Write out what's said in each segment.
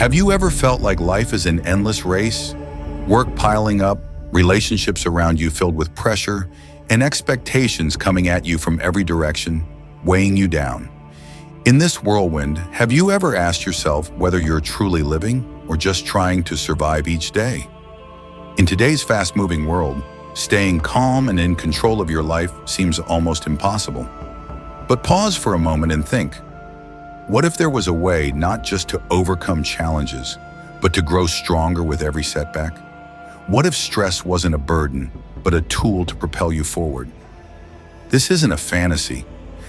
Have you ever felt like life is an endless race? Work piling up, relationships around you filled with pressure, and expectations coming at you from every direction, weighing you down. In this whirlwind, have you ever asked yourself whether you're truly living or just trying to survive each day? In today's fast-moving world, staying calm and in control of your life seems almost impossible. But pause for a moment and think, what if there was a way not just to overcome challenges, but to grow stronger with every setback? What if stress wasn't a burden, but a tool to propel you forward? This isn't a fantasy.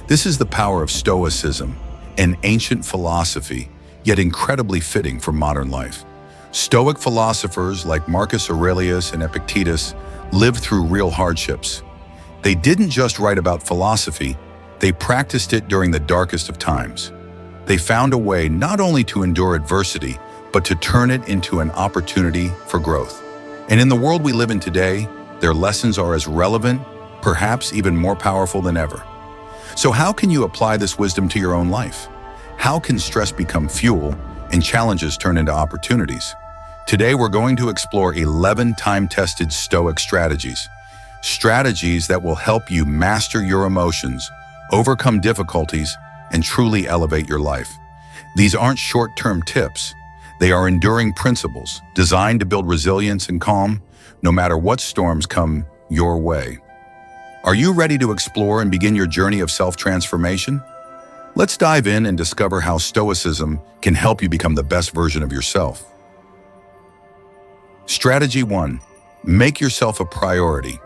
This is the power of Stoicism, an ancient philosophy, yet incredibly fitting for modern life. Stoic philosophers like Marcus Aurelius and Epictetus lived through real hardships. They didn't just write about philosophy, they practiced it during the darkest of times. They found a way not only to endure adversity, but to turn it into an opportunity for growth. And in the world we live in today, their lessons are as relevant, perhaps even more powerful than ever. So how can you apply this wisdom to your own life? How can stress become fuel and challenges turn into opportunities? Today, we're going to explore 11 time-tested Stoic strategies. Strategies that will help you master your emotions, overcome difficulties, and truly elevate your life. These aren't short-term tips. They are enduring principles designed to build resilience and calm, no matter what storms come your way. Are you ready to explore and begin your journey of self-transformation? Let's dive in and discover how Stoicism can help you become the best version of yourself. Strategy 1. Make yourself a priority.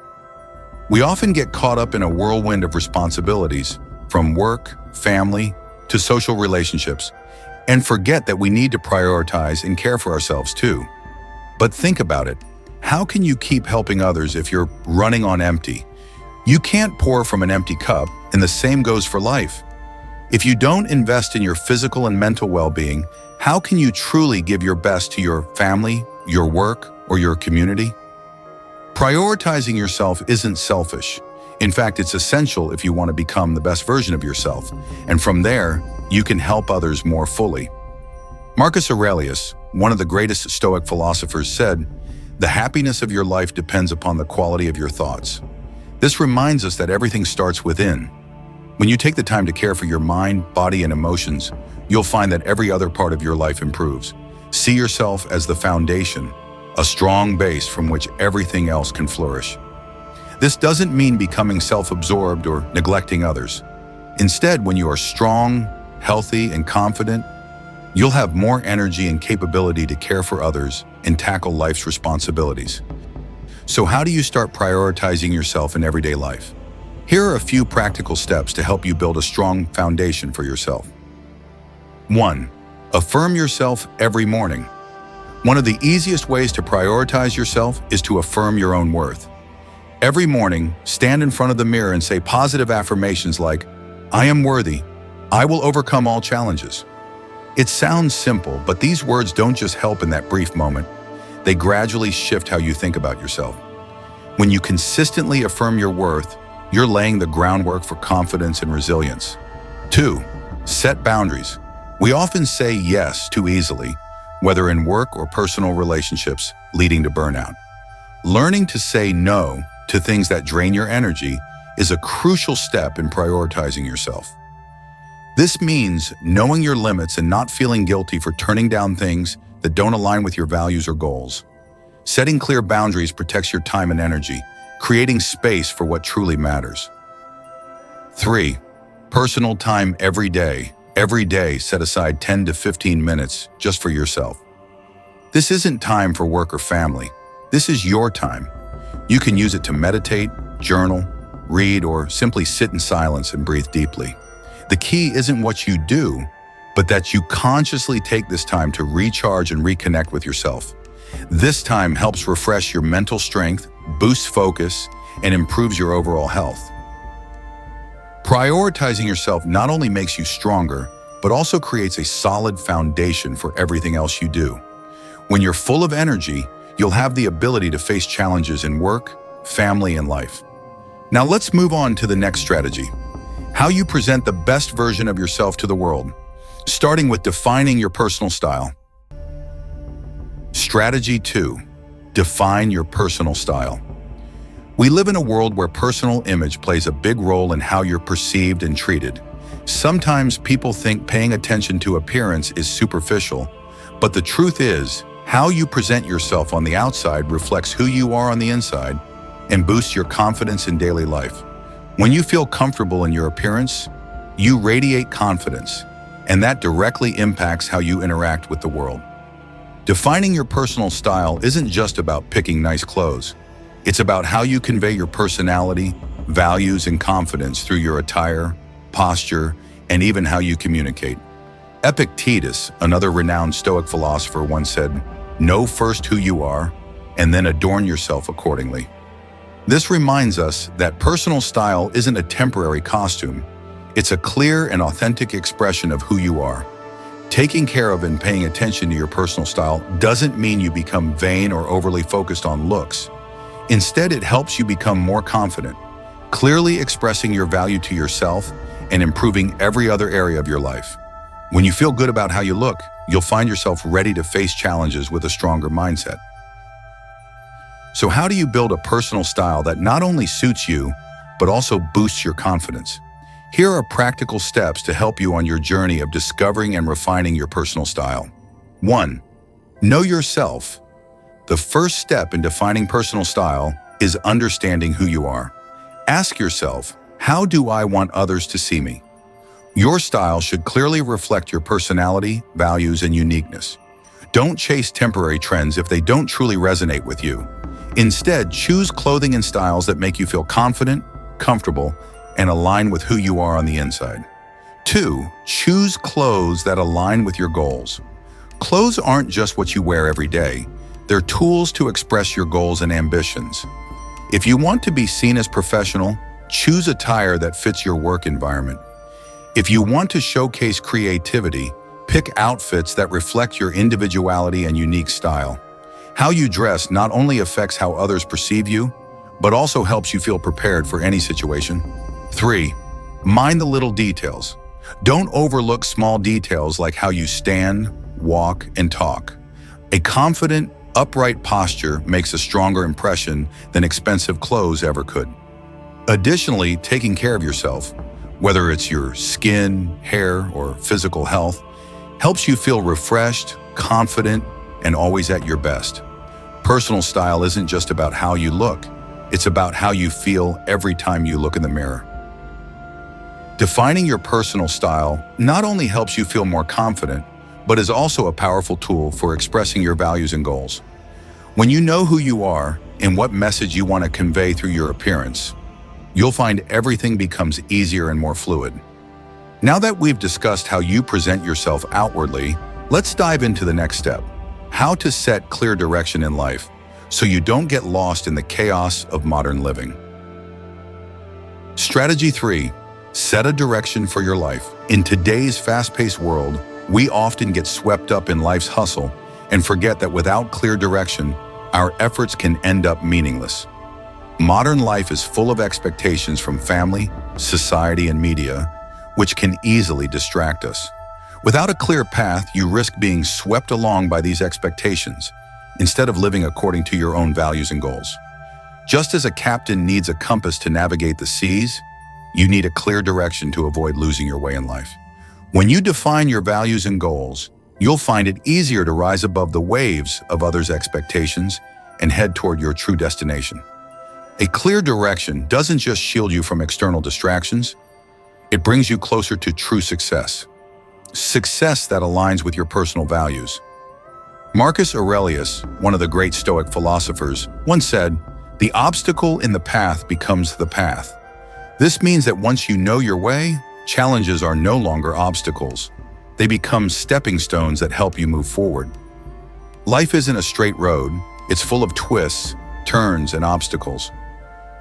We often get caught up in a whirlwind of responsibilities, from work, family, to social relationships, and forget that we need to prioritize and care for ourselves too. But think about it. How can you keep helping others if you're running on empty? You can't pour from an empty cup, and the same goes for life. If you don't invest in your physical and mental well-being, how can you truly give your best to your family, your work, or your community? Prioritizing yourself isn't selfish. In fact, it's essential if you want to become the best version of yourself, and from there, you can help others more fully. Marcus Aurelius, one of the greatest Stoic philosophers, said, "The happiness of your life depends upon the quality of your thoughts." This reminds us that everything starts within. When you take the time to care for your mind, body, and emotions, you'll find that every other part of your life improves. See yourself as the foundation, a strong base from which everything else can flourish. This doesn't mean becoming self-absorbed or neglecting others. Instead, when you are strong, healthy, and confident, you'll have more energy and capability to care for others and tackle life's responsibilities. So how do you start prioritizing yourself in everyday life? Here are a few practical steps to help you build a strong foundation for yourself. 1. Affirm yourself every morning. One of the easiest ways to prioritize yourself is to affirm your own worth. Every morning, stand in front of the mirror and say positive affirmations like, "I am worthy. I will overcome all challenges." It sounds simple, but these words don't just help in that brief moment. They gradually shift how you think about yourself. When you consistently affirm your worth, you're laying the groundwork for confidence and resilience. 2. Set boundaries. We often say yes too easily, whether in work or personal relationships, leading to burnout. Learning to say no to things that drain your energy is a crucial step in prioritizing yourself. This means knowing your limits and not feeling guilty for turning down things that don't align with your values or goals. Setting clear boundaries protects your time and energy, creating space for what truly matters. 3. Personal time every day. Every day, set aside 10 to 15 minutes just for yourself. This isn't time for work or family. This is your time. You can use it to meditate, journal, read, or simply sit in silence and breathe deeply. The key isn't what you do, but that you consciously take this time to recharge and reconnect with yourself. This time helps refresh your mental strength, boosts focus, and improves your overall health. Prioritizing yourself not only makes you stronger, but also creates a solid foundation for everything else you do. When you're full of energy, you'll have the ability to face challenges in work, family, and life. Now let's move on to the next strategy: how you present the best version of yourself to the world, starting with defining your personal style. Strategy 2. Define your personal style. We live in a world where personal image plays a big role in how you're perceived and treated. Sometimes people think paying attention to appearance is superficial, but the truth is, how you present yourself on the outside reflects who you are on the inside and boosts your confidence in daily life. When you feel comfortable in your appearance, you radiate confidence, and that directly impacts how you interact with the world. Defining your personal style isn't just about picking nice clothes. It's about how you convey your personality, values, and confidence through your attire, posture, and even how you communicate. Epictetus, another renowned Stoic philosopher, once said, "Know first who you are, and then adorn yourself accordingly." This reminds us that personal style isn't a temporary costume. It's a clear and authentic expression of who you are. Taking care of and paying attention to your personal style doesn't mean you become vain or overly focused on looks. Instead, it helps you become more confident, clearly expressing your value to yourself and improving every other area of your life. When you feel good about how you look, you'll find yourself ready to face challenges with a stronger mindset. So how do you build a personal style that not only suits you, but also boosts your confidence? Here are practical steps to help you on your journey of discovering and refining your personal style. 1. Know yourself. The first step in defining personal style is understanding who you are. Ask yourself, how do I want others to see me? Your style should clearly reflect your personality, values, and uniqueness. Don't chase temporary trends if they don't truly resonate with you. Instead, choose clothing and styles that make you feel confident, comfortable, and align with who you are on the inside. 2. Choose clothes that align with your goals. Clothes aren't just what you wear every day. They're tools to express your goals and ambitions. If you want to be seen as professional, choose attire that fits your work environment. If you want to showcase creativity, pick outfits that reflect your individuality and unique style. How you dress not only affects how others perceive you, but also helps you feel prepared for any situation. 3. Mind the little details. Don't overlook small details like how you stand, walk, and talk. A confident, upright posture makes a stronger impression than expensive clothes ever could. Additionally, taking care of yourself, whether it's your skin, hair, or physical health, helps you feel refreshed, confident, and always at your best. Personal style isn't just about how you look, it's about how you feel every time you look in the mirror. Defining your personal style not only helps you feel more confident, but is also a powerful tool for expressing your values and goals. When you know who you are and what message you want to convey through your appearance, you'll find everything becomes easier and more fluid. Now that we've discussed how you present yourself outwardly, let's dive into the next step: how to set clear direction in life so you don't get lost in the chaos of modern living. Strategy 3. Set a direction for your life. In today's fast-paced world, we often get swept up in life's hustle and forget that without clear direction, our efforts can end up meaningless. Modern life is full of expectations from family, society, and media, which can easily distract us. Without a clear path, you risk being swept along by these expectations, instead of living according to your own values and goals. Just as a captain needs a compass to navigate the seas, you need a clear direction to avoid losing your way in life. When you define your values and goals, you'll find it easier to rise above the waves of others' expectations and head toward your true destination. A clear direction doesn't just shield you from external distractions, it brings you closer to true success. Success that aligns with your personal values. Marcus Aurelius, one of the great Stoic philosophers, once said, "The obstacle in the path becomes the path." This means that once you know your way, challenges are no longer obstacles. They become stepping stones that help you move forward. Life isn't a straight road. It's full of twists, turns, and obstacles.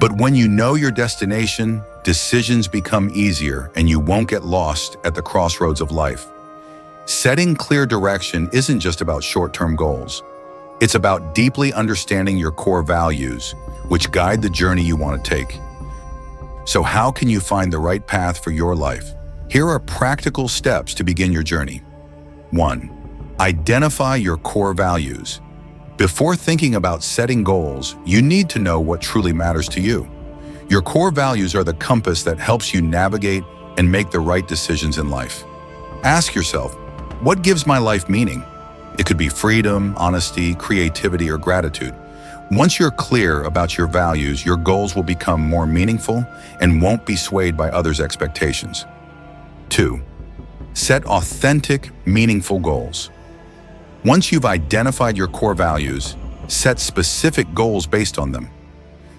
But when you know your destination, decisions become easier and you won't get lost at the crossroads of life. Setting clear direction isn't just about short-term goals. It's about deeply understanding your core values, which guide the journey you want to take. So how can you find the right path for your life? Here are practical steps to begin your journey. 1. Identify your core values. Before thinking about setting goals, you need to know what truly matters to you. Your core values are the compass that helps you navigate and make the right decisions in life. Ask yourself, what gives my life meaning? It could be freedom, honesty, creativity, or gratitude. Once you're clear about your values, your goals will become more meaningful and won't be swayed by others' expectations. 2. Set authentic, meaningful goals. Once you've identified your core values, set specific goals based on them.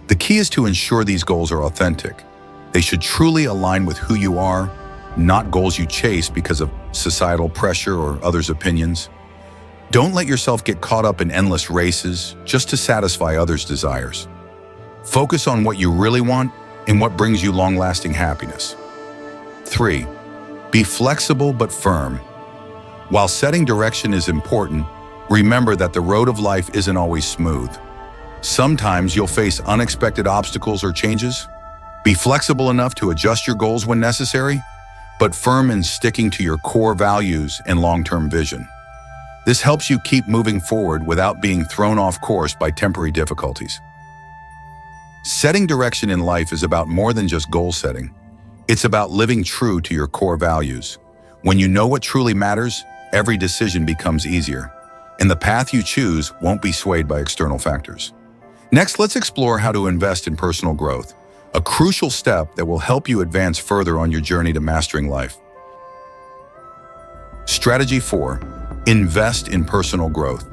The key is to ensure these goals are authentic. They should truly align with who you are, not goals you chase because of societal pressure or others' opinions. Don't let yourself get caught up in endless races just to satisfy others' desires. Focus on what you really want and what brings you long-lasting happiness. 3. Be flexible but firm. While setting direction is important, remember that the road of life isn't always smooth. Sometimes you'll face unexpected obstacles or changes. Be flexible enough to adjust your goals when necessary, but firm in sticking to your core values and long-term vision. This helps you keep moving forward without being thrown off course by temporary difficulties. Setting direction in life is about more than just goal setting. It's about living true to your core values. When you know what truly matters, every decision becomes easier, and the path you choose won't be swayed by external factors. Next, let's explore how to invest in personal growth, a crucial step that will help you advance further on your journey to mastering life. Strategy 4. Invest in personal growth.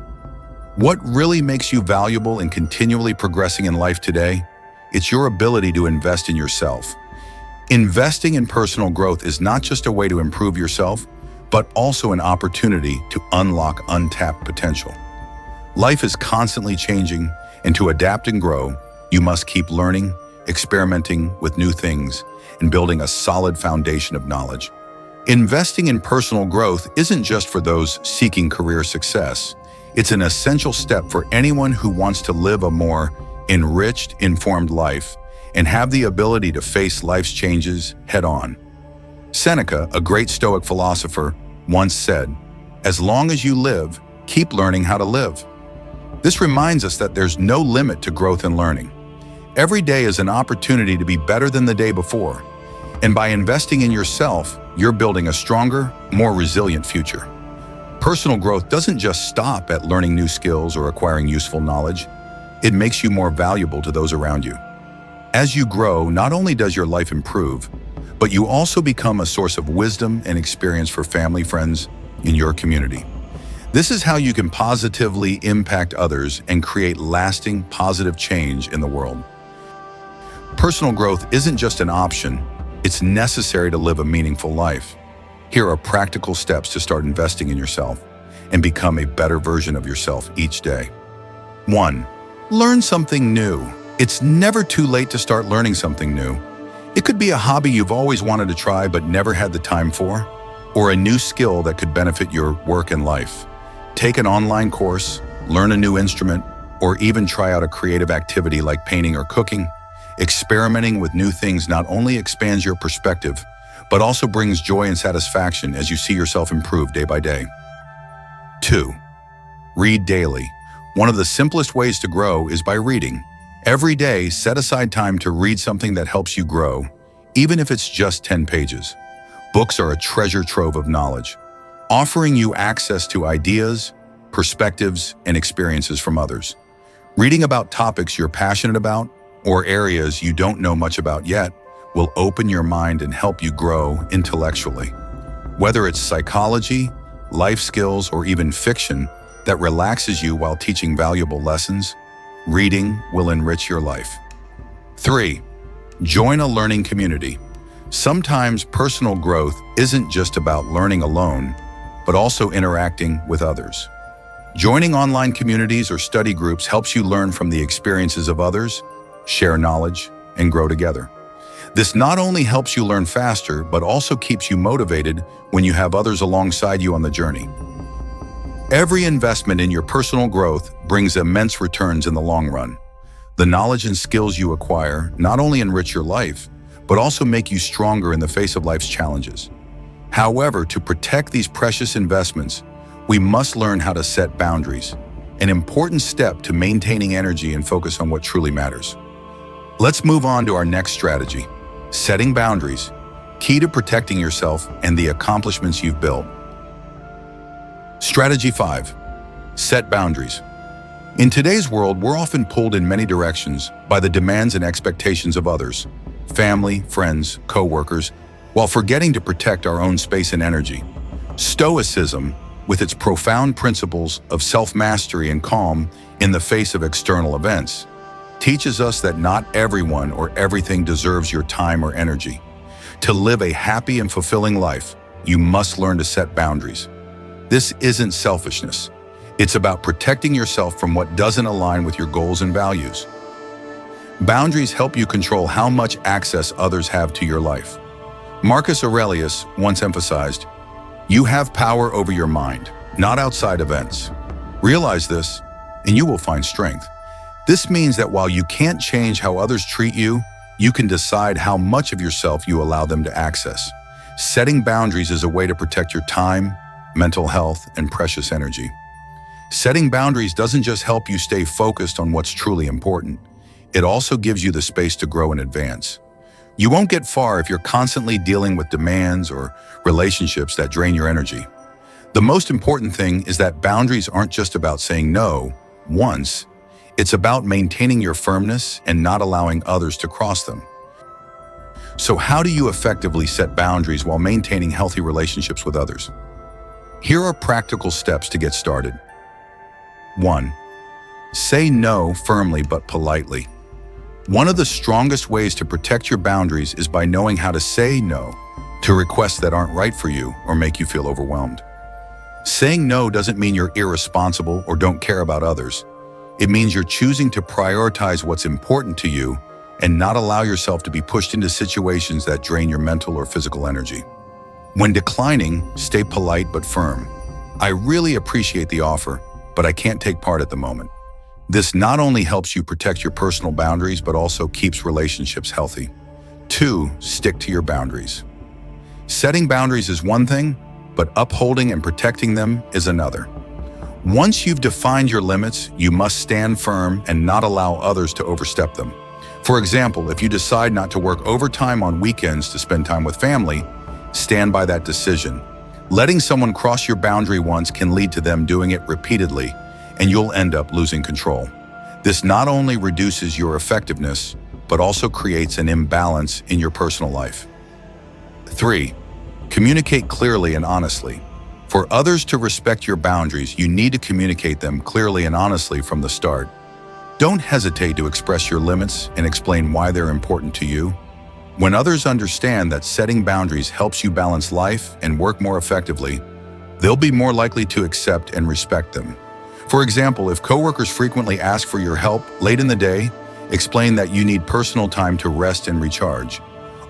What really makes you valuable and continually progressing in life today? It's your ability to invest in yourself. Investing in personal growth is not just a way to improve yourself, but also an opportunity to unlock untapped potential. Life is constantly changing, and to adapt and grow, you must keep learning, experimenting with new things, and building a solid foundation of knowledge. Investing in personal growth isn't just for those seeking career success. It's an essential step for anyone who wants to live a more enriched, informed life and have the ability to face life's changes head-on. Seneca, a great Stoic philosopher, once said, "As long as you live, keep learning how to live." This reminds us that there's no limit to growth and learning. Every day is an opportunity to be better than the day before, and by investing in yourself, you're building a stronger, more resilient future. Personal growth doesn't just stop at learning new skills or acquiring useful knowledge. It makes you more valuable to those around you. As you grow, not only does your life improve, but you also become a source of wisdom and experience for family, friends, in your community. This is how you can positively impact others and create lasting, positive change in the world. Personal growth isn't just an option, it's necessary to live a meaningful life. Here are practical steps to start investing in yourself and become a better version of yourself each day. 1. Learn something new. It's never too late to start learning something new. It could be a hobby you've always wanted to try but never had the time for, or a new skill that could benefit your work and life. Take an online course, learn a new instrument, or even try out a creative activity like painting or cooking. Experimenting with new things not only expands your perspective, but also brings joy and satisfaction as you see yourself improve day by day. 2. Read daily. One of the simplest ways to grow is by reading. Every day, set aside time to read something that helps you grow, even if it's just 10 pages. Books are a treasure trove of knowledge, offering you access to ideas, perspectives, and experiences from others. Reading about topics you're passionate about or areas you don't know much about yet will open your mind and help you grow intellectually. Whether it's psychology, life skills, or even fiction that relaxes you while teaching valuable lessons, reading will enrich your life. 3. Join a learning community. Sometimes personal growth isn't just about learning alone, but also interacting with others. Joining online communities or study groups helps you learn from the experiences of others, share knowledge, and grow together. This not only helps you learn faster, but also keeps you motivated when you have others alongside you on the journey. Every investment in your personal growth brings immense returns in the long run. The knowledge and skills you acquire not only enrich your life, but also make you stronger in the face of life's challenges. However, to protect these precious investments, we must learn how to set boundaries. an important step to maintaining energy and focus on what truly matters. Let's move on to our next strategy, setting boundaries, key to protecting yourself and the accomplishments you've built. Strategy 5. Set boundaries. In today's world, we're often pulled in many directions by the demands and expectations of others, family, friends, co-workers, while forgetting to protect our own space and energy. Stoicism, with its profound principles of self-mastery and calm in the face of external events, teaches us that not everyone or everything deserves your time or energy. To live a happy and fulfilling life, you must learn to set boundaries. This isn't selfishness. It's about protecting yourself from what doesn't align with your goals and values. Boundaries help you control how much access others have to your life. Marcus Aurelius once emphasized, "You have power over your mind, not outside events. Realize this, and you will find strength." This means that while you can't change how others treat you, you can decide how much of yourself you allow them to access. Setting boundaries is a way to protect your time, mental health, and precious energy. Setting boundaries doesn't just help you stay focused on what's truly important. It also gives you the space to grow and advance. You won't get far if you're constantly dealing with demands or relationships that drain your energy. The most important thing is that boundaries aren't just about saying no once. It's about maintaining your firmness and not allowing others to cross them. So how do you effectively set boundaries while maintaining healthy relationships with others? Here are practical steps to get started. 1. Say no firmly but politely. One of the strongest ways to protect your boundaries is by knowing how to say no to requests that aren't right for you or make you feel overwhelmed. Saying no doesn't mean you're irresponsible or don't care about others. It means you're choosing to prioritize what's important to you and not allow yourself to be pushed into situations that drain your mental or physical energy. When declining, stay polite but firm. "I really appreciate the offer, but I can't take part at the moment." This not only helps you protect your personal boundaries, but also keeps relationships healthy. 2. Stick to your boundaries. Setting boundaries is one thing, but upholding and protecting them is another. Once you've defined your limits, you must stand firm and not allow others to overstep them. For example, if you decide not to work overtime on weekends to spend time with family, stand by that decision. Letting someone cross your boundary once can lead to them doing it repeatedly, and you'll end up losing control. This not only reduces your effectiveness, but also creates an imbalance in your personal life. 3. Communicate clearly and honestly. For others to respect your boundaries, you need to communicate them clearly and honestly from the start. Don't hesitate to express your limits and explain why they're important to you. When others understand that setting boundaries helps you balance life and work more effectively, they'll be more likely to accept and respect them. For example, if coworkers frequently ask for your help late in the day, explain that you need personal time to rest and recharge.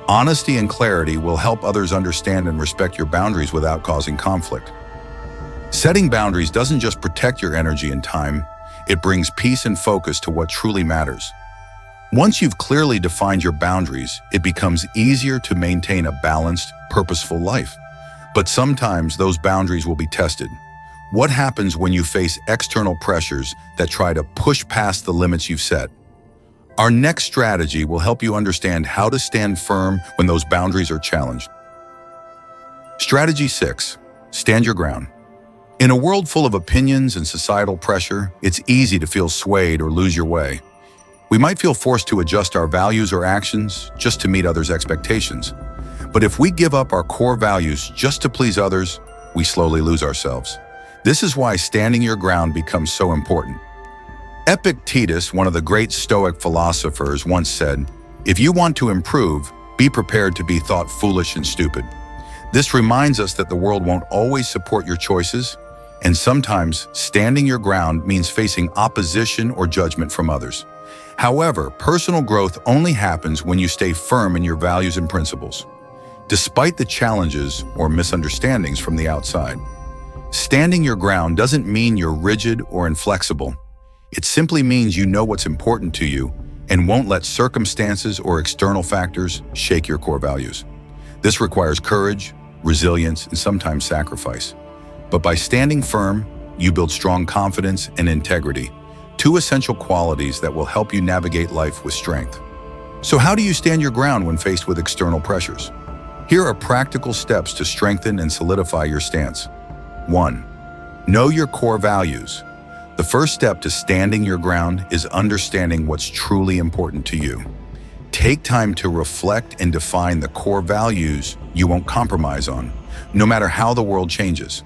Honesty and clarity will help others understand and respect your boundaries without causing conflict. Setting boundaries doesn't just protect your energy and time, it brings peace and focus to what truly matters. Once you've clearly defined your boundaries, it becomes easier to maintain a balanced, purposeful life. But sometimes those boundaries will be tested. What happens when you face external pressures that try to push past the limits you've set? Our next strategy will help you understand how to stand firm when those boundaries are challenged. Strategy 6. Stand your ground. In a world full of opinions and societal pressure, it's easy to feel swayed or lose your way. We might feel forced to adjust our values or actions just to meet others' expectations. But if we give up our core values just to please others, we slowly lose ourselves. This is why standing your ground becomes so important. Epictetus, one of the great Stoic philosophers, once said, "If you want to improve, be prepared to be thought foolish and stupid." This reminds us that the world won't always support your choices, and sometimes standing your ground means facing opposition or judgment from others. However, personal growth only happens when you stay firm in your values and principles, despite the challenges or misunderstandings from the outside. Standing your ground doesn't mean you're rigid or inflexible. It simply means you know what's important to you and won't let circumstances or external factors shake your core values. This requires courage, resilience, and sometimes sacrifice. But by standing firm, you build strong confidence and integrity, two essential qualities that will help you navigate life with strength. So how do you stand your ground when faced with external pressures? Here are practical steps to strengthen and solidify your stance. 1. Know your core values. The first step to standing your ground is understanding what's truly important to you. Take time to reflect and define the core values you won't compromise on, no matter how the world changes.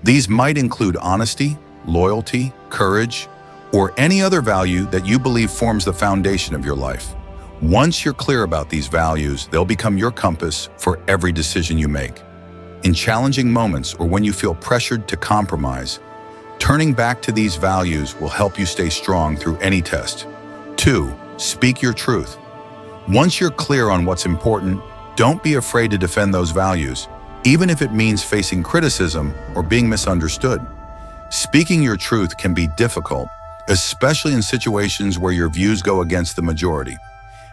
These might include honesty, loyalty, courage, or any other value that you believe forms the foundation of your life. Once you're clear about these values, they'll become your compass for every decision you make. In challenging moments or when you feel pressured to compromise, turning back to these values will help you stay strong through any test. 2. Speak your truth. Once you're clear on what's important, don't be afraid to defend those values, even if it means facing criticism or being misunderstood. Speaking your truth can be difficult, especially in situations where your views go against the majority.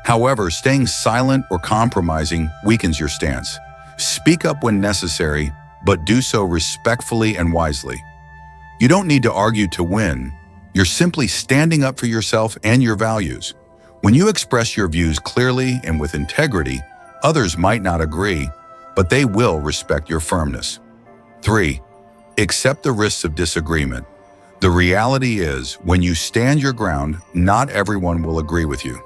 However, staying silent or compromising weakens your stance. Speak up when necessary, but do so respectfully and wisely. You don't need to argue to win. You're simply standing up for yourself and your values. When you express your views clearly and with integrity, others might not agree, but they will respect your firmness. 3. Accept the risks of disagreement. The reality is, when you stand your ground, not everyone will agree with you.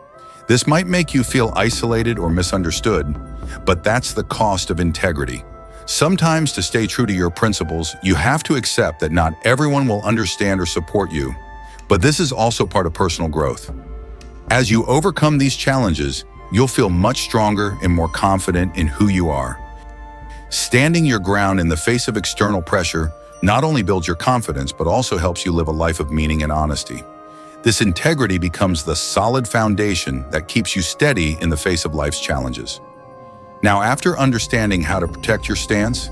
This might make you feel isolated or misunderstood, but that's the cost of integrity. Sometimes, to stay true to your principles, you have to accept that not everyone will understand or support you, but this is also part of personal growth. As you overcome these challenges, you'll feel much stronger and more confident in who you are. Standing your ground in the face of external pressure not only builds your confidence, but also helps you live a life of meaning and honesty. This integrity becomes the solid foundation that keeps you steady in the face of life's challenges. Now, after understanding how to protect your stance,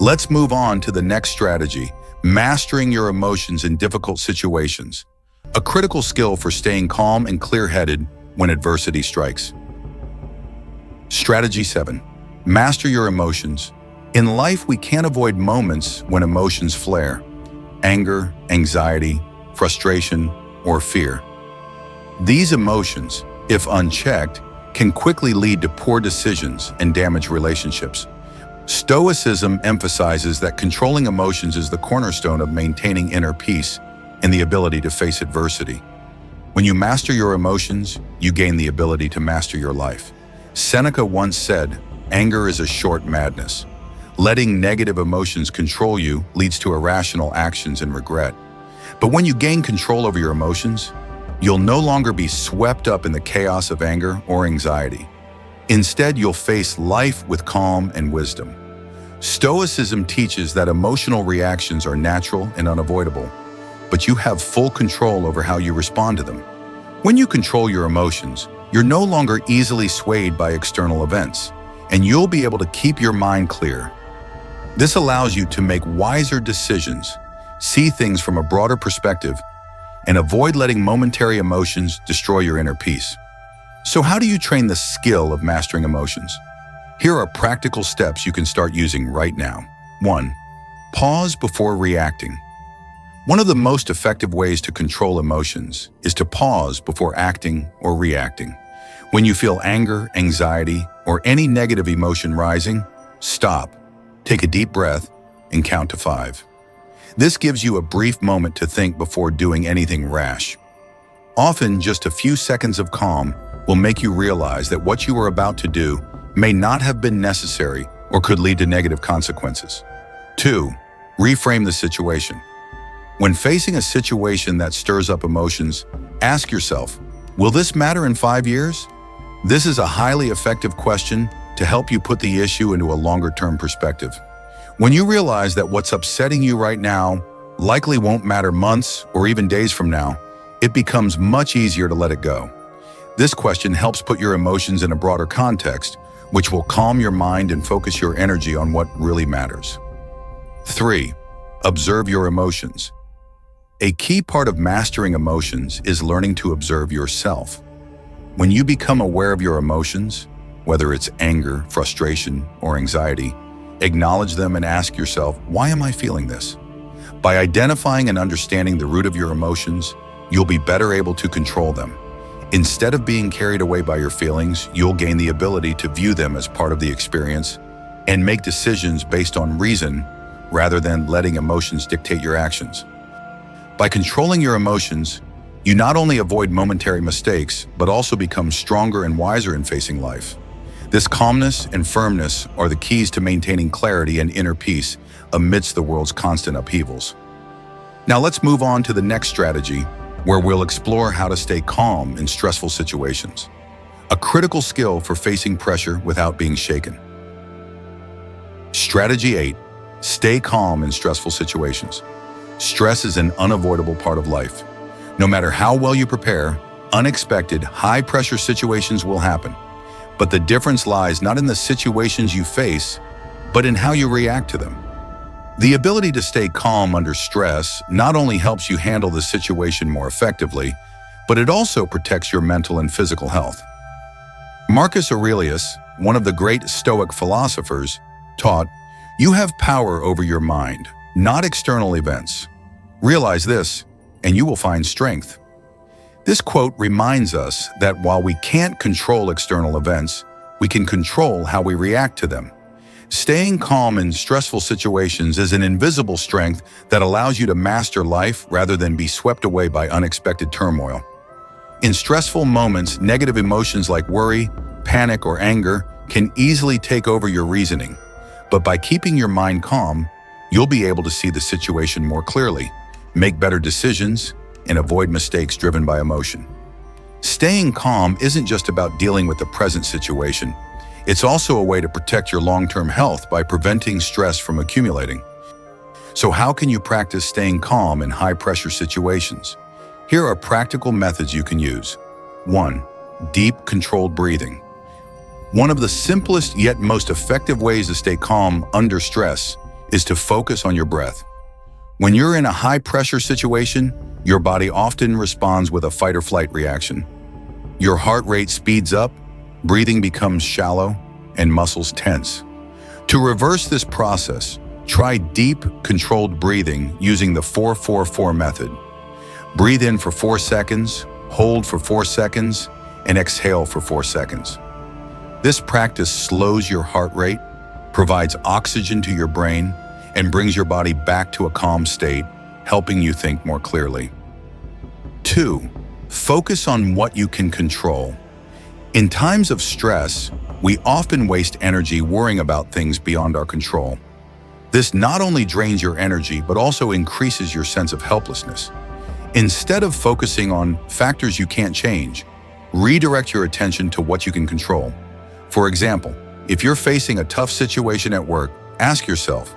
let's move on to the next strategy: mastering your emotions in difficult situations. A critical skill for staying calm and clear-headed when adversity strikes. Strategy 7. Master your emotions. In life, we can't avoid moments when emotions flare: anger, anxiety, frustration, or fear. These emotions, if unchecked, can quickly lead to poor decisions and damage relationships. Stoicism emphasizes that controlling emotions is the cornerstone of maintaining inner peace and the ability to face adversity. When you master your emotions, you gain the ability to master your life. Seneca once said, "Anger is a short madness." Letting negative emotions control you leads to irrational actions and regret. But when you gain control over your emotions, you'll no longer be swept up in the chaos of anger or anxiety. Instead, you'll face life with calm and wisdom. Stoicism teaches that emotional reactions are natural and unavoidable, but you have full control over how you respond to them. When you control your emotions, you're no longer easily swayed by external events, and you'll be able to keep your mind clear. This allows you to make wiser decisions, see things from a broader perspective, and avoid letting momentary emotions destroy your inner peace. So how do you train the skill of mastering emotions? Here are practical steps you can start using right now. 1. Pause before reacting. One of the most effective ways to control emotions is to pause before acting or reacting. When you feel anger, anxiety, or any negative emotion rising, stop, take a deep breath, and count to 5. This gives you a brief moment to think before doing anything rash. Often, just a few seconds of calm will make you realize that what you are about to do may not have been necessary or could lead to negative consequences. 2. Reframe the situation. When facing a situation that stirs up emotions, ask yourself, will this matter in 5 years? This is a highly effective question to help you put the issue into a longer-term perspective. When you realize that what's upsetting you right now likely won't matter months or even days from now, it becomes much easier to let it go. This question helps put your emotions in a broader context, which will calm your mind and focus your energy on what really matters. 3. Observe your emotions. A key part of mastering emotions is learning to observe yourself. When you become aware of your emotions, whether it's anger, frustration, or anxiety, acknowledge them and ask yourself, why am I feeling this? By identifying and understanding the root of your emotions, you'll be better able to control them. Instead of being carried away by your feelings, you'll gain the ability to view them as part of the experience and make decisions based on reason rather than letting emotions dictate your actions. By controlling your emotions, you not only avoid momentary mistakes, but also become stronger and wiser in facing life. This calmness and firmness are the keys to maintaining clarity and inner peace amidst the world's constant upheavals. Now let's move on to the next strategy, where we'll explore how to stay calm in stressful situations. A critical skill for facing pressure without being shaken. Strategy 8. Stay calm in stressful situations. Stress is an unavoidable part of life. No matter how well you prepare, unexpected, high-pressure situations will happen. But the difference lies not in the situations you face, but in how you react to them. The ability to stay calm under stress not only helps you handle the situation more effectively, but it also protects your mental and physical health. Marcus Aurelius, one of the great Stoic philosophers, taught, "You have power over your mind, not external events. Realize this, and you will find strength." This quote reminds us that while we can't control external events, we can control how we react to them. Staying calm in stressful situations is an invisible strength that allows you to master life rather than be swept away by unexpected turmoil. In stressful moments, negative emotions like worry, panic, or anger can easily take over your reasoning. But by keeping your mind calm, you'll be able to see the situation more clearly, make better decisions, and avoid mistakes driven by emotion. Staying calm isn't just about dealing with the present situation. It's also a way to protect your long-term health by preventing stress from accumulating. So how can you practice staying calm in high-pressure situations? Here are practical methods you can use. 1. Deep, controlled breathing. One of the simplest yet most effective ways to stay calm under stress is to focus on your breath. When you're in a high-pressure situation, your body often responds with a fight-or-flight reaction. Your heart rate speeds up, breathing becomes shallow, and muscles tense. To reverse this process, try deep, controlled breathing using the 4-4-4 method. Breathe in for 4 seconds, hold for 4 seconds, and exhale for 4 seconds. This practice slows your heart rate, provides oxygen to your brain, and brings your body back to a calm state, helping you think more clearly. 2. Focus on what you can control. In times of stress, we often waste energy worrying about things beyond our control. This not only drains your energy, but also increases your sense of helplessness. Instead of focusing on factors you can't change, redirect your attention to what you can control. For example, if you're facing a tough situation at work, ask yourself,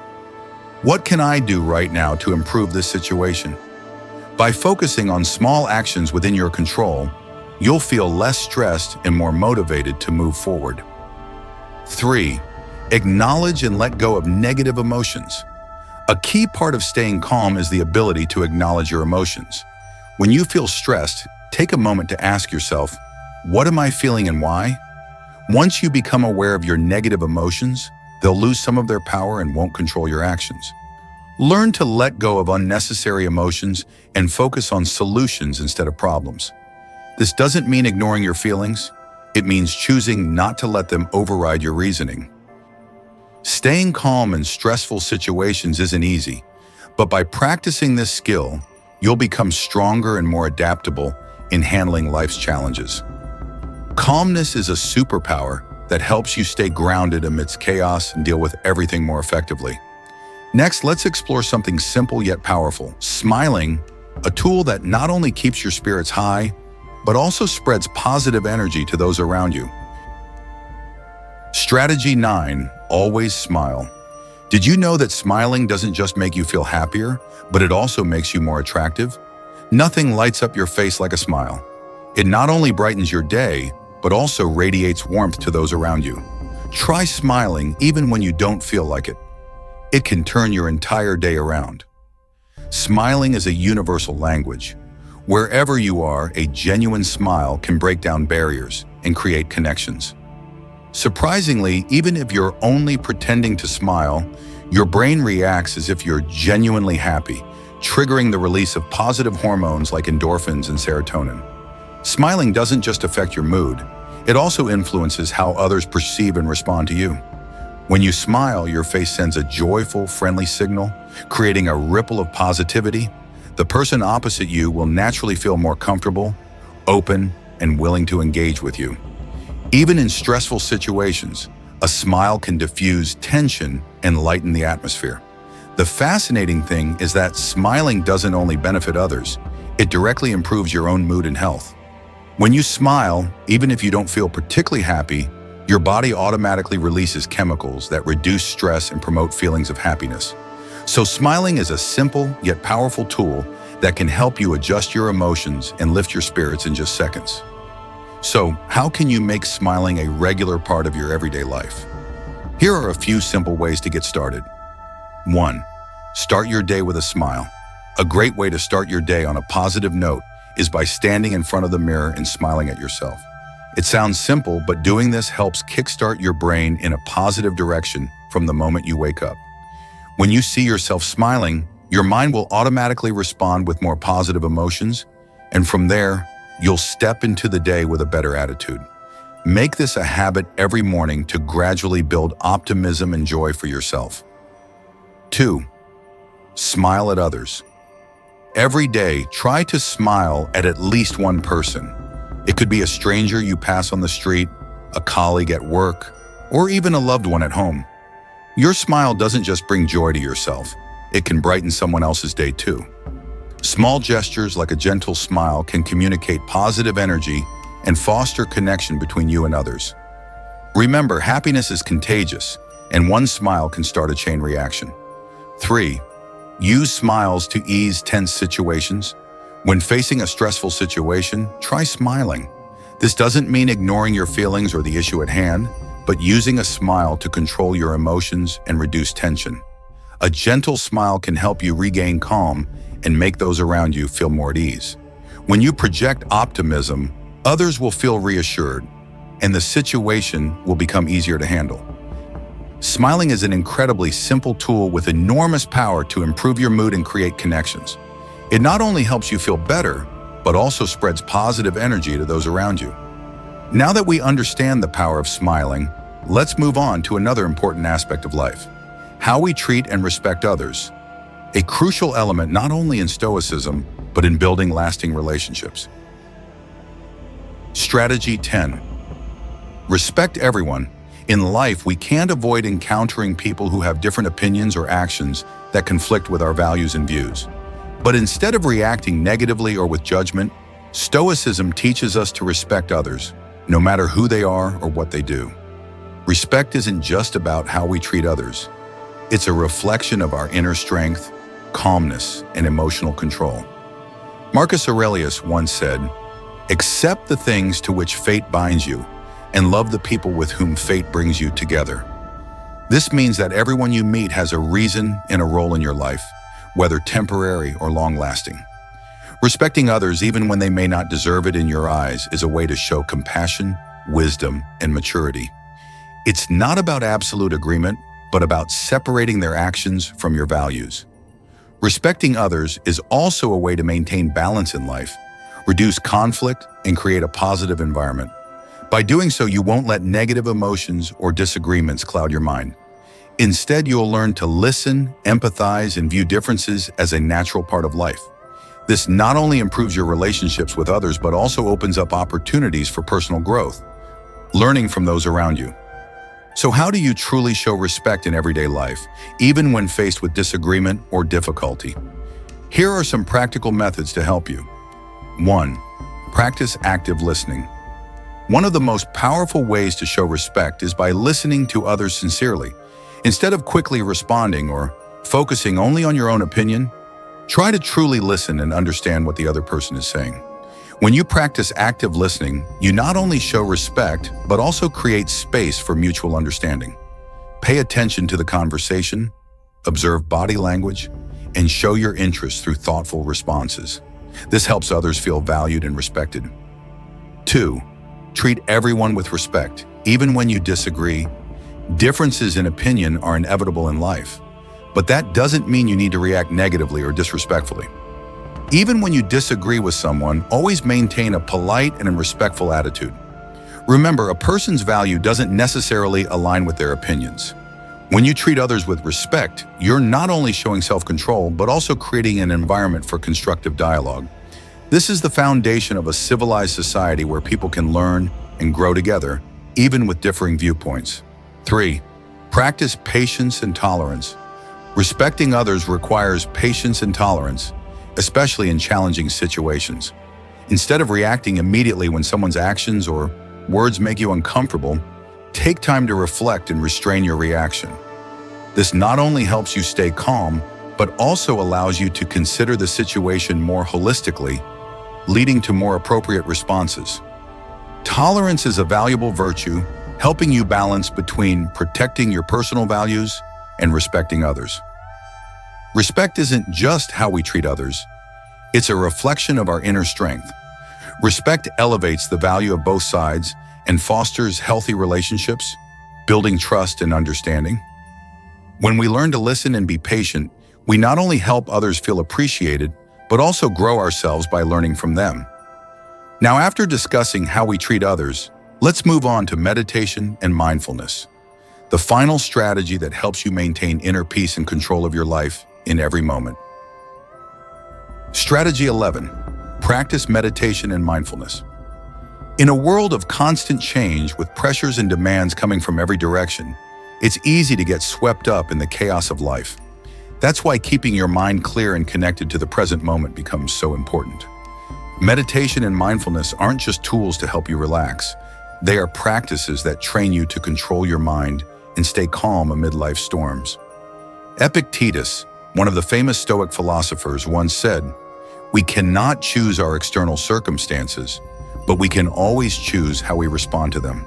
what can I do right now to improve this situation? By focusing on small actions within your control, you'll feel less stressed and more motivated to move forward. 3. Acknowledge and let go of negative emotions. A key part of staying calm is the ability to acknowledge your emotions. When you feel stressed, take a moment to ask yourself, what am I feeling and why? Once you become aware of your negative emotions, they'll lose some of their power and won't control your actions. Learn to let go of unnecessary emotions and focus on solutions instead of problems. This doesn't mean ignoring your feelings. It means choosing not to let them override your reasoning. Staying calm in stressful situations isn't easy, but by practicing this skill, you'll become stronger and more adaptable in handling life's challenges. Calmness is a superpower that helps you stay grounded amidst chaos and deal with everything more effectively. Next, let's explore something simple yet powerful, smiling, a tool that not only keeps your spirits high, but also spreads positive energy to those around you. Strategy 9, always smile. Did you know that smiling doesn't just make you feel happier, but it also makes you more attractive? Nothing lights up your face like a smile. It not only brightens your day, but also radiates warmth to those around you. Try smiling even when you don't feel like it. It can turn your entire day around. Smiling is a universal language. Wherever you are, a genuine smile can break down barriers and create connections. Surprisingly, even if you're only pretending to smile, Your brain reacts as if you're genuinely happy, triggering the release of positive hormones like endorphins and serotonin. Smiling doesn't just affect your mood, it also influences how others perceive and respond to you. When you smile, your face sends a joyful, friendly signal, creating a ripple of positivity. The person opposite you will naturally feel more comfortable, open, and willing to engage with you. Even in stressful situations, a smile can diffuse tension and lighten the atmosphere. The fascinating thing is that smiling doesn't only benefit others, it directly improves your own mood and health. When you smile, even if you don't feel particularly happy, your body automatically releases chemicals that reduce stress and promote feelings of happiness. So smiling is a simple yet powerful tool that can help you adjust your emotions and lift your spirits in just seconds. So, how can you make smiling a regular part of your everyday life? Here are a few simple ways to get started. 1. Start your day with a smile. A great way to start your day on a positive note is by standing in front of the mirror and smiling at yourself. It sounds simple, but doing this helps kickstart your brain in a positive direction from the moment you wake up. When you see yourself smiling, your mind will automatically respond with more positive emotions, and from there, you'll step into the day with a better attitude. Make this a habit every morning to gradually build optimism and joy for yourself. 2. Smile at others. Every day, try to smile at least one person. It could be a stranger you pass on the street, a colleague at work, or even a loved one at home. Your smile doesn't just bring joy to yourself, it can brighten someone else's day too. Small gestures like a gentle smile can communicate positive energy and foster connection between you and others. Remember, happiness is contagious, and one smile can start a chain reaction. 3. Use smiles to ease tense situations. When facing a stressful situation, try smiling. This doesn't mean ignoring your feelings or the issue at hand, but using a smile to control your emotions and reduce tension. A gentle smile can help you regain calm and make those around you feel more at ease. When you project optimism, others will feel reassured, and the situation will become easier to handle. Smiling is an incredibly simple tool with enormous power to improve your mood and create connections. It not only helps you feel better, but also spreads positive energy to those around you. Now that we understand the power of smiling, let's move on to another important aspect of life: how we treat and respect others. A crucial element not only in Stoicism, but in building lasting relationships. Strategy 10. Respect everyone. In life, we can't avoid encountering people who have different opinions or actions that conflict with our values and views. But instead of reacting negatively or with judgment, Stoicism teaches us to respect others, no matter who they are or what they do. Respect isn't just about how we treat others. It's a reflection of our inner strength, calmness, and emotional control. Marcus Aurelius once said, "Accept the things to which fate binds you, and love the people with whom fate brings you together." This means that everyone you meet has a reason and a role in your life, whether temporary or long-lasting. Respecting others, even when they may not deserve it in your eyes, is a way to show compassion, wisdom, and maturity. It's not about absolute agreement, but about separating their actions from your values. Respecting others is also a way to maintain balance in life, reduce conflict, and create a positive environment. By doing so, you won't let negative emotions or disagreements cloud your mind. Instead, you'll learn to listen, empathize, and view differences as a natural part of life. This not only improves your relationships with others, but also opens up opportunities for personal growth, learning from those around you. So how do you truly show respect in everyday life, even when faced with disagreement or difficulty? Here are some practical methods to help you. 1. Practice active listening. One of the most powerful ways to show respect is by listening to others sincerely. Instead of quickly responding or focusing only on your own opinion, try to truly listen and understand what the other person is saying. When you practice active listening, you not only show respect, but also create space for mutual understanding. Pay attention to the conversation, observe body language, and show your interest through thoughtful responses. This helps others feel valued and respected. 2. Treat everyone with respect, even when you disagree. Differences in opinion are inevitable in life, But that doesn't mean you need to react negatively or disrespectfully. Even when you disagree with someone, always maintain a polite and respectful attitude. Remember, a person's value doesn't necessarily align with their opinions. When you treat others with respect, you're not only showing self-control, but also creating an environment for constructive dialogue. This is the foundation of a civilized society where people can learn and grow together, even with differing viewpoints. 3. Practice patience and tolerance. Respecting others requires patience and tolerance, especially in challenging situations. Instead of reacting immediately when someone's actions or words make you uncomfortable, take time to reflect and restrain your reaction. This not only helps you stay calm, but also allows you to consider the situation more holistically, leading to more appropriate responses. Tolerance is a valuable virtue, helping you balance between protecting your personal values and respecting others. Respect isn't just how we treat others, it's a reflection of our inner strength. Respect elevates the value of both sides and fosters healthy relationships, building trust and understanding. When we learn to listen and be patient, we not only help others feel appreciated, but also grow ourselves by learning from them. Now, after discussing how we treat others, let's move on to meditation and mindfulness, the final strategy that helps you maintain inner peace and control of your life in every moment. Strategy 11. Practice meditation and mindfulness. In a world of constant change with pressures and demands coming from every direction, it's easy to get swept up in the chaos of life. That's why keeping your mind clear and connected to the present moment becomes so important. Meditation and mindfulness aren't just tools to help you relax. They are practices that train you to control your mind and stay calm amid life's storms. Epictetus, one of the famous Stoic philosophers, once said, "We cannot choose our external circumstances, but we can always choose how we respond to them."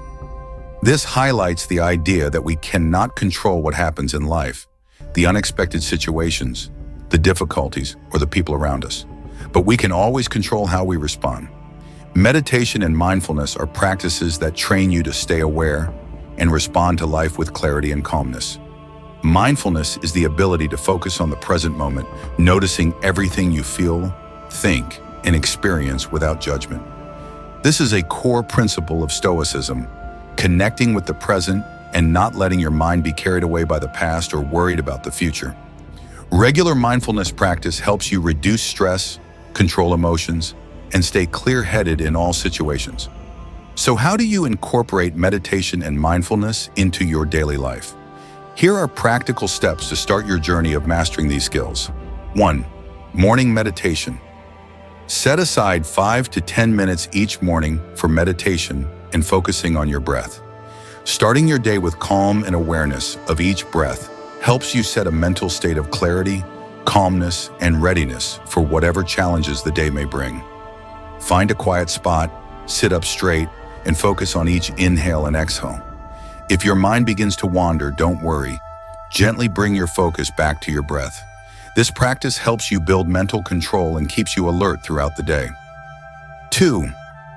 This highlights the idea that we cannot control what happens in life, the unexpected situations, the difficulties, or the people around us. But we can always control how we respond. Meditation and mindfulness are practices that train you to stay aware and respond to life with clarity and calmness. Mindfulness is the ability to focus on the present moment, noticing everything you feel, think, and experience without judgment. This is a core principle of Stoicism, connecting with the present and not letting your mind be carried away by the past or worried about the future. Regular mindfulness practice helps you reduce stress, control emotions, and stay clear-headed in all situations. So how do you incorporate meditation and mindfulness into your daily life? Here are practical steps to start your journey of mastering these skills. 1. Morning meditation. Set aside 5 to 10 minutes each morning for meditation and focusing on your breath. Starting your day with calm and awareness of each breath helps you set a mental state of clarity, calmness, and readiness for whatever challenges the day may bring. Find a quiet spot, sit up straight, and focus on each inhale and exhale. If your mind begins to wander, don't worry. Gently bring your focus back to your breath. This practice helps you build mental control and keeps you alert throughout the day. 2.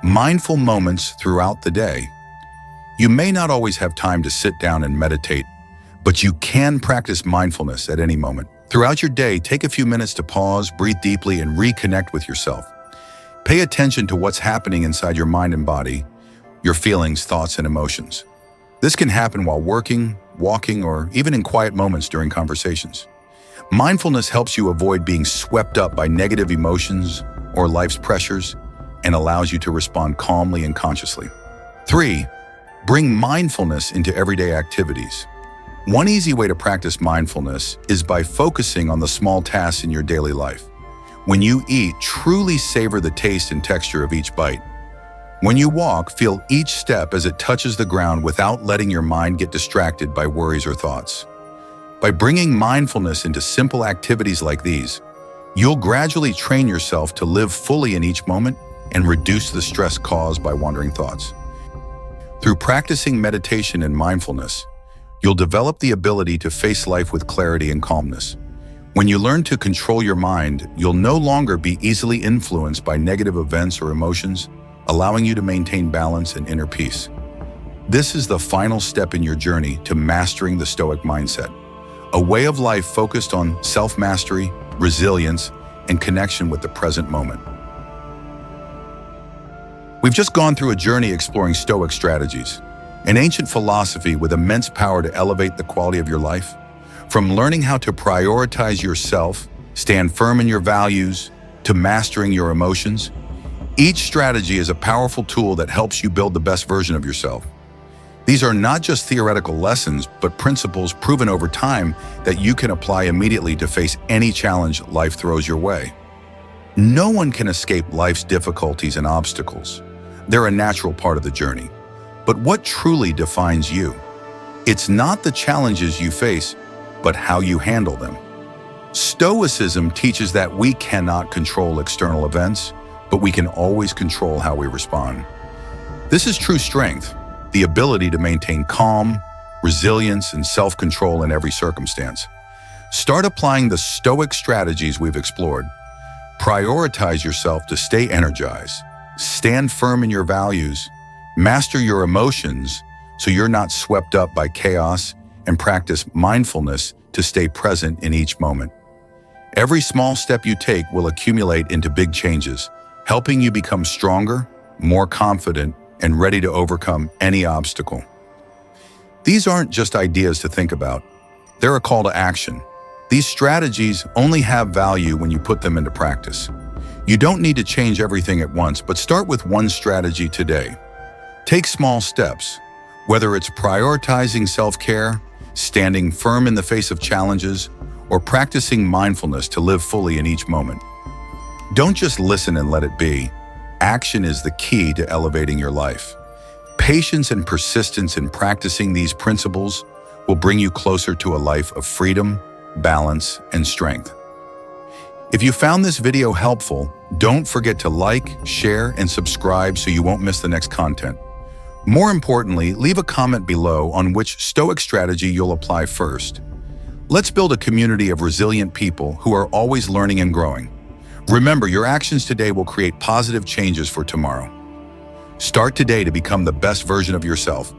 Mindful moments throughout the day. You may not always have time to sit down and meditate, but you can practice mindfulness at any moment. Throughout your day, take a few minutes to pause, breathe deeply, and reconnect with yourself. Pay attention to what's happening inside your mind and body, your feelings, thoughts, and emotions. This can happen while working, walking, or even in quiet moments during conversations. Mindfulness helps you avoid being swept up by negative emotions or life's pressures and allows you to respond calmly and consciously. 3. Bring mindfulness into everyday activities. One easy way to practice mindfulness is by focusing on the small tasks in your daily life. When you eat, truly savor the taste and texture of each bite. When you walk, feel each step as it touches the ground without letting your mind get distracted by worries or thoughts. By bringing mindfulness into simple activities like these, you'll gradually train yourself to live fully in each moment and reduce the stress caused by wandering thoughts. Through practicing meditation and mindfulness, you'll develop the ability to face life with clarity and calmness. When you learn to control your mind, you'll no longer be easily influenced by negative events or emotions, allowing you to maintain balance and inner peace. This is the final step in your journey to mastering the Stoic mindset, a way of life focused on self-mastery, resilience, and connection with the present moment. We've just gone through a journey exploring Stoic strategies, an ancient philosophy with immense power to elevate the quality of your life. From learning how to prioritize yourself, stand firm in your values, to mastering your emotions, each strategy is a powerful tool that helps you build the best version of yourself. These are not just theoretical lessons, but principles proven over time that you can apply immediately to face any challenge life throws your way. No one can escape life's difficulties and obstacles. They're a natural part of the journey. But what truly defines you? It's not the challenges you face, but how you handle them. Stoicism teaches that we cannot control external events, but we can always control how we respond. This is true strength, the ability to maintain calm, resilience, and self-control in every circumstance. Start applying the Stoic strategies we've explored. Prioritize yourself to stay energized. Stand firm in your values. Master your emotions so you're not swept up by chaos, and practice mindfulness to stay present in each moment. Every small step you take will accumulate into big changes, helping you become stronger, more confident, and ready to overcome any obstacle. These aren't just ideas to think about. They're a call to action. These strategies only have value when you put them into practice. You don't need to change everything at once, but start with one strategy today. Take small steps, whether it's prioritizing self-care, standing firm in the face of challenges, or practicing mindfulness to live fully in each moment. Don't just listen and let it be. Action is the key to elevating your life. Patience and persistence in practicing these principles will bring you closer to a life of freedom, balance, and strength. If you found this video helpful, don't forget to like, share, and subscribe so you won't miss the next content. More importantly, leave a comment below on which Stoic strategy you'll apply first. Let's build a community of resilient people who are always learning and growing. Remember, your actions today will create positive changes for tomorrow. Start today to become the best version of yourself.